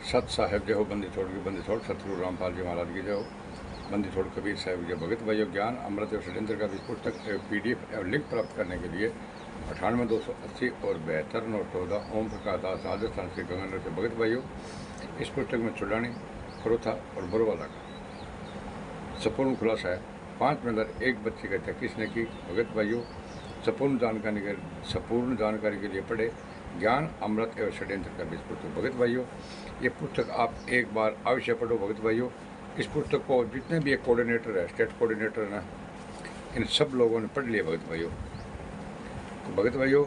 सत साहेब जय हो बंदी छोड़ की बंदी छोड़ सतगुरु रामपाल जी महाराज की जय हो। बंदी छोड़ कबीर साहब जय। भगत भाइयों, ज्ञान अमृत एवं षड्यंत्र का पुस्तक PDF एवं लिंक प्राप्त करने के लिए 98-280 और 72-914 ओम प्रकाश दास राजस्थान से गंगानगर से। भगत भाइयों, इस पुस्तक में चुड़ानी, खरोथा और बरवाला का संपूर्ण खुलासा है। 5 में अंदर एक बच्चे की हत्या किसने की? भगत भाइयों, संपूर्ण जानकारी के लिए पढ़े ज्ञान अमृत एवं षड्यंत्र का बीज पुस्तक। भगत भाइयों, ये पुस्तक आप एक बार अवश्य पढ़ो। भगत भाइयों, इस पुस्तक को जितने भी एक कोऑर्डिनेटर है, स्टेट कोऑर्डिनेटर है ना, इन सब लोगों ने पढ़ लिया। भगत भाइयों, तो भगत भाइयों,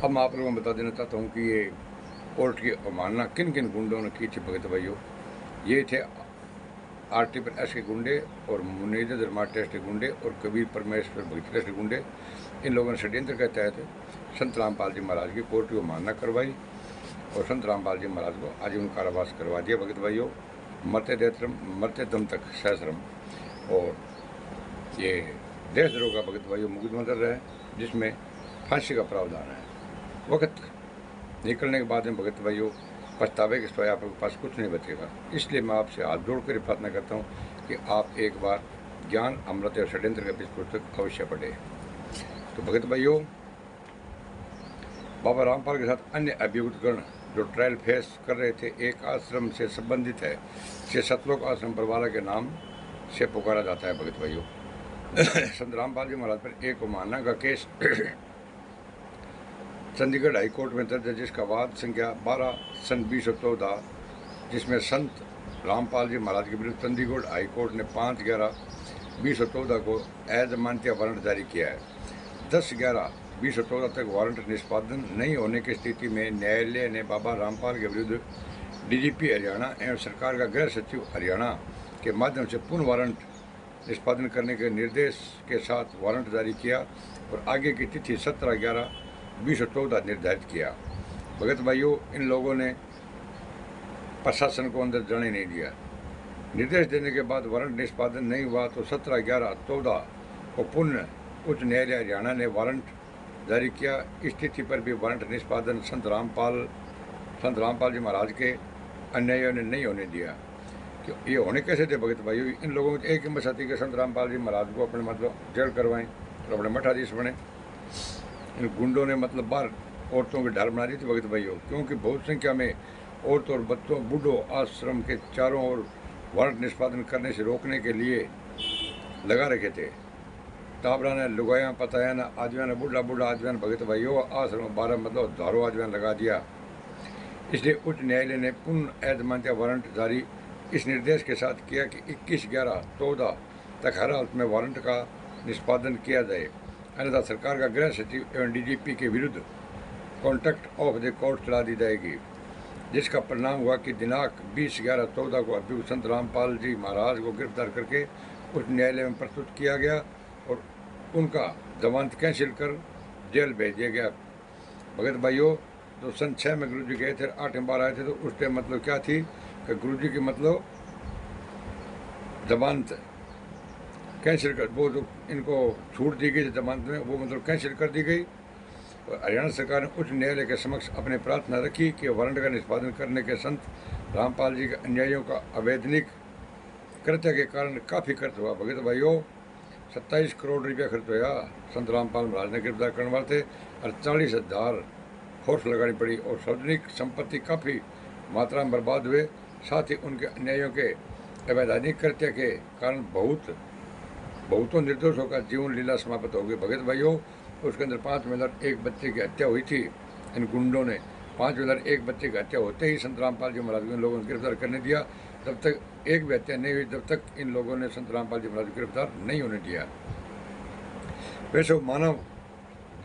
अब मैं आप लोगों को बता देना चाहता हूँ कि ये कोर्ट की अवमानना किन किन गुंडों ने की थी। भगत भाइयों, ये थे RT के गुंडे और मुनीर धर्मा टेस्ट के गुंडे और कबीर परमेश्वर भगत टेस्ट के गुंडे। इन लोगों ने षड्यंत्र के तहत संत रामपाल जी महाराज की कोर्ट की अवमानना करवाई और संत रामपाल जी महाराज को आजीवन कारावास करवा दिया। भगत भाइयों, मरते दम तक सहश्रम और ये देशद्रोह का भगत भाइयों मुकदमा दर्ज है, जिसमें फांसी का प्रावधान है। वक्त निकलने के बाद में भगत भाइयों पछतावे के सिवाय आपके पास कुछ नहीं बचेगा। इसलिए मैं आपसे हाथ जोड़कर प्रार्थना करता हूँ कि आप एक बार ज्ञान अमृत और षड्यंत्र का पुस्तक अवश्य पढ़े। तो भगत भाइयों, बाबा रामपाल के साथ अन्य अभियुक्तगण जो ट्रायल फेस कर रहे थे, एक आश्रम से संबंधित है, से सतलोक आश्रम बरवाला के नाम से पुकारा जाता है। भगत भाइयों, संत रामपाल जी महाराज पर एक अवमानना का केस चंडीगढ़ हाई कोर्ट में दर्ज है, जिसका वाद संख्या 12/2014, जिसमें संत रामपाल जी महाराज के विरुद्ध चंडीगढ़ हाई कोर्ट ने 5/11/2014 को अजमानती वारंट जारी किया है। 10/11/2014 तक वारंट निष्पादन नहीं होने की स्थिति में न्यायालय ने बाबा रामपाल के विरुद्ध DGP हरियाणा एवं सरकार का गृह सचिव हरियाणा के माध्यम से पुनः वारंट निष्पादन करने के निर्देश के साथ वारंट जारी किया और आगे की तिथि 17/11/2014 निर्धारित किया। भगत भाइयों, इन लोगों ने प्रशासन को अंदर जाने नहीं दिया। निर्देश देने के बाद वारंट निष्पादन नहीं हुआ तो 17/11/14 को पुनः उच्च न्यायालय हरियाणा ने वारंट जारी किया। इस तिथि पर भी वारंट निष्पादन संत रामपाल जी महाराज के अन्यायियों ने नहीं होने दिया। क्यों ये होने कैसे थे? भगत भाइयों, इन लोगों में एक हिम्मत आती कि संत रामपाल जी महाराज को अपने जेल करवाएं और अपने मठाधीश बने। इन गुंडों ने बाहर औरतों की ढाल बना दी थी। भगत भाइयों, क्योंकि बहुत संख्या में औरतों और बच्चों बूढ़ों आश्रम के चारों ओर वारंट निष्पादन करने से रोकने के लिए लगा रखे थे। टाबरा ने लुगाया पताया ना आदमिया ने बूढ़ा आदमिया भगत भाइयों आश्रम 12 धारो आदमिया लगा दिया। इसलिए उच्च न्यायालय ने पुनः अजमानती वारंट जारी इस निर्देश के साथ किया कि 21/11/14 तक हर हालत में वारंट का निष्पादन किया जाए, अन्यथा सरकार का गृह सचिव एवं DGP के विरुद्ध कॉन्टेक्ट ऑफ द कोर्ट चला दी जाएगी। जिसका परिणाम हुआ कि दिनांक 20/11/14 को अभियुक्त संत रामपाल जी महाराज को गिरफ्तार करके उच्च न्यायालय में प्रस्तुत किया गया और उनका जमानत कैंसिल कर जेल भेज दिया गया। भगत भाइयों, तो सन 6 में गुरु जी गए थे, 8 में 12 आए थे, तो उस टाइम क्या थी कि गुरु जी की जमानत कैंसिल कर, वो जो इनको छूट दी गई थी जमानत में, वो कैंसिल कर दी गई। और हरियाणा सरकार ने उच्च न्यायालय के समक्ष अपनी प्रार्थना रखी कि वारंट का निष्पादन करने के संत रामपाल जी के अन्यायियों का अवैधानिक कृत्य के कारण काफ़ी खर्च हुआ। भगत भाइयों, 27 करोड़ रुपया खर्च हुआ संत रामपाल महाराज ने गिरफ्तार करने वाले थे और 40,000 फोर्स लगानी पड़ी और सार्वजनिक संपत्ति काफ़ी मात्रा में बर्बाद हुए। साथ ही उनके अन्यायियों के अवैधानिक कृत्य के कारण बहुतों निर्दोषों का जीवन लीला समाप्त हो गई। भगत भाइयों, उसके अंदर 5 में एक बच्चे की हत्या हुई थी। इन गुंडों ने 5 में एक बच्चे की हत्या होते ही संत रामपाल जी महाराज को इन लोगों ने गिरफ्तार करने दिया। जब तक एक भी हत्या नहीं हुई, जब तक इन लोगों ने संत रामपाल जी महाराज को गिरफ्तार नहीं होने दिया। वैसे मानव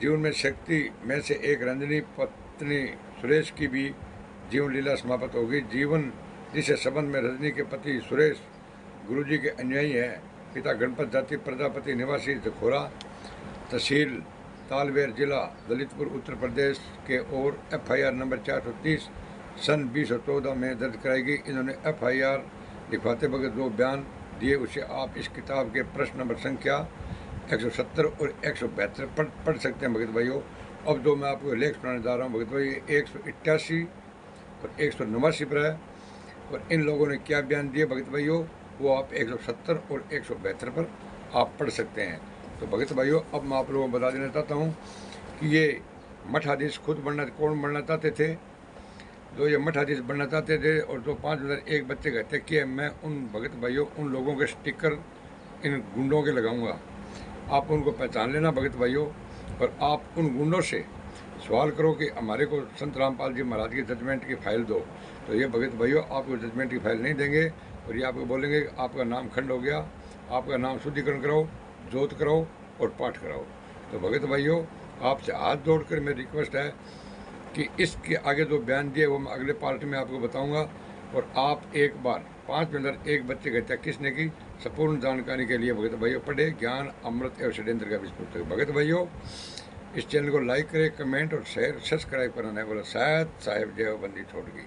जीवन में शक्ति में से एक रंजनी पत्नी सुरेश की भी जीवन लीला समाप्त हो गई। जीवन जिससे संबंध में रजनी के पति सुरेश गुरुजी के अनुयायी हैं, पिता गणपत जाति प्रजापति निवासी जखोरा, तहसील तालवेर, जिला ललितपुर, उत्तर प्रदेश के और FIR नंबर 430 सन 2014 में दर्ज कराई गई। इन्होंने FIR लिखवाते वक्त जो बयान दिए उसे आप इस किताब के प्रश्न नंबर संख्या 170 और 172 पढ़ सकते हैं। भगत भाइयों, अब जो मैं आपको लेख सुनाने जा रहा हूँ भगत भाई, 188 और 189 पर है। और इन लोगों ने क्या बयान दिए भगत भाइयों, वो आप 170 और 172 पर आप पढ़ सकते हैं। तो भगत भाइयों, अब मैं आप लोगों को बता देना चाहता हूँ कि ये मठ हदीस खुद कौन बनना चाहते थे, जो ये मठ हदीस बनना चाहते थे और जो 5001 बच्चे कहते कि मैं उन भगत भाइयों, उन लोगों के स्टिकर इन गुंडों के लगाऊंगा। आप उनको पहचान लेना भगत भाइयों, और आप उन गुंडों से सवाल करो कि हमारे को संत रामपाल जी महाराज की जजमेंट की फाइल दो। तो ये भगत भाइयों आपको जजमेंट की फाइल नहीं देंगे, और ये आपको बोलेंगे कि आपका नाम खंड हो गया, आपका नाम शुद्धिकरण कराओ, जोत कराओ और पाठ कराओ। तो भगत भाइयों, आपसे हाथ जोड़कर मेरी रिक्वेस्ट है कि इसके आगे जो बयान दिए वो मैं अगले पार्ट में आपको बताऊंगा। और आप एक बार 5 में 1 बच्चे की हत्या किसने की, संपूर्ण जानकारी के लिए भगत भाइयों पढ़े ज्ञान अमृत एवं षड्यंत्र का पुस्तक। भगत भाइयों, इस चैनल को लाइक करें, कमेंट और शेयर सब्सक्राइब करना नहीं बोला। शायद साहेब देवबंदी छोड़ गई।